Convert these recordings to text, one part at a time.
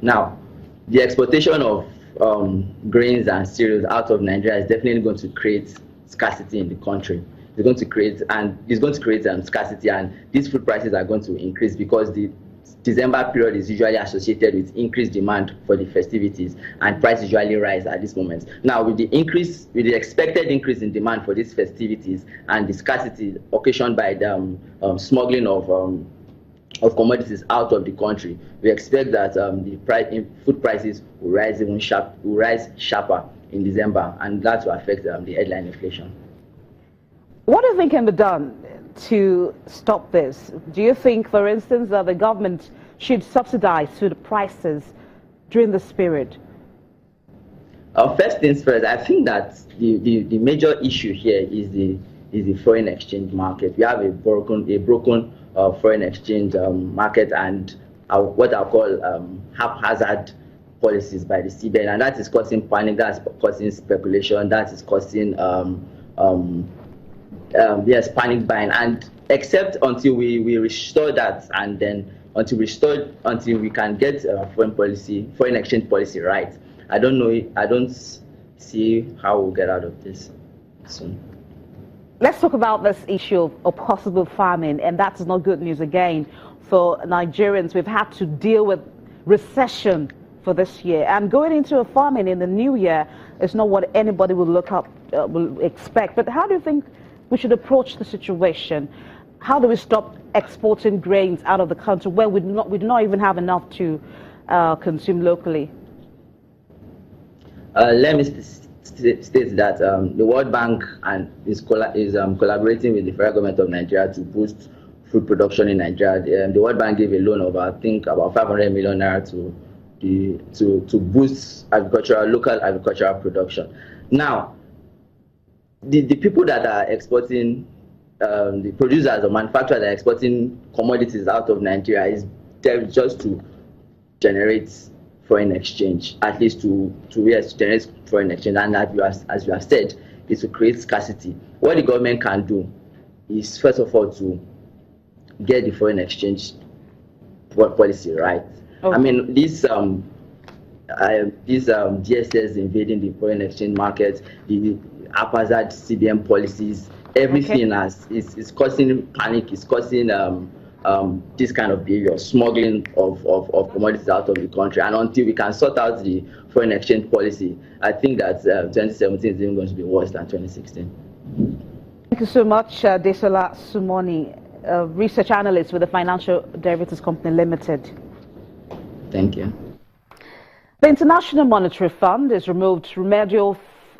Now, the exportation of grains and cereals out of Nigeria is definitely going to create scarcity in the country. It's going to create scarcity, and these food prices are going to increase because the December period is usually associated with increased demand for the festivities, and prices usually rise at this moment. Now, with the expected increase in demand for these festivities and the scarcity occasioned by the smuggling of commodities out of the country, we expect that food prices will rise sharper in December, and that will affect the headline inflation. What do you think can be done to stop this? Do you think, for instance, that the government should subsidize food prices during this period? First things first, I think that the major issue here is the foreign exchange market. We have a broken foreign exchange market, and what I call haphazard policies by the CBN, and that is causing panic, that's causing speculation, that is causing yes, panic buying. And except until we restore that, and then until we can get foreign exchange policy right, I don't see how we'll get out of this soon. Let's talk about this issue of possible famine, and that is not good news again for Nigerians. We've had to deal with recession for this year, and going into a famine in the new year is not what anybody will expect. But how do you think we should approach the situation? How do we stop exporting grains out of the country where we do not even have enough to consume locally? Let me state that the World Bank is collaborating with the federal government of Nigeria to boost food production in Nigeria. The World Bank gave a loan of, I think, about 500 million naira to boost local agricultural production. Now, the people that are exporting, the producers or manufacturers that are exporting commodities out of Nigeria is there just to generate foreign exchange, at least to generate foreign exchange, and as you have said, is to create scarcity. What the government can do is, first of all, to get the foreign exchange policy right. Okay. I mean, these DSS invading the foreign exchange market, the haphazard CBN policies, everything is causing panic, is causing this kind of behavior, smuggling of commodities out of the country. And until we can sort out the foreign exchange policy, I think that 2017 is even going to be worse than 2016. Thank you so much, Desola Sumoni, research analyst with the Financial Derivatives Company Limited. Thank you. The International Monetary Fund has removed remedial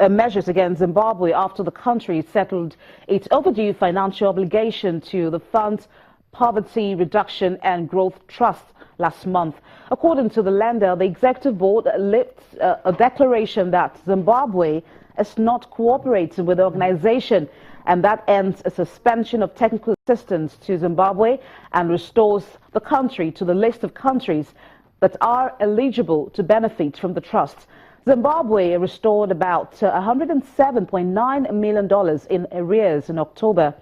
measures against Zimbabwe after the country settled its overdue financial obligation to the fund's Poverty Reduction and Growth Trust last month. According to the lender, the executive board lifts a declaration that Zimbabwe is not cooperating with the organization, and that ends a suspension of technical assistance to Zimbabwe and restores the country to the list of countries that are eligible to benefit from the trust. Zimbabwe restored about $107.9 million in arrears in October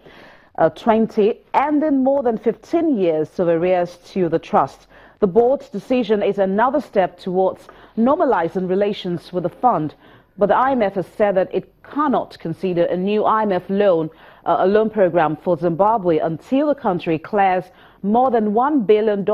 20, ending more than 15 years of arrears to the trust. The board's decision is another step towards normalizing relations with the fund, but the IMF has said that it cannot consider a new IMF loan program for Zimbabwe until the country clears more than $1 billion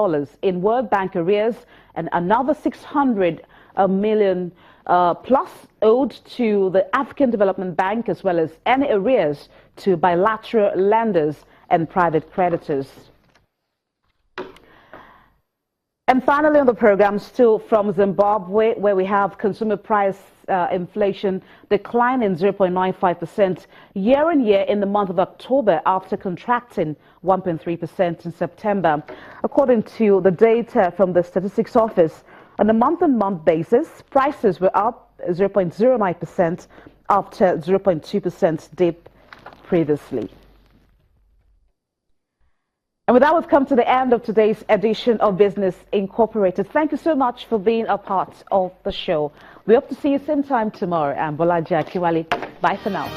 in World Bank arrears and another 600 million plus owed to the African Development Bank, as well as any arrears to bilateral lenders and private creditors. And finally on the program, still from Zimbabwe, where we have consumer price inflation declining 0.95% year on year in the month of October after contracting 1.3% in September. According to the data from the Statistics Office, on a month-on-month basis, prices were up 0.09% after 0.2% dip previously. And with that, we've come to the end of today's edition of Business Incorporated. Thank you so much for being a part of the show. We hope to see you same time tomorrow. I'm Bolaji Akiwale. Bye for now.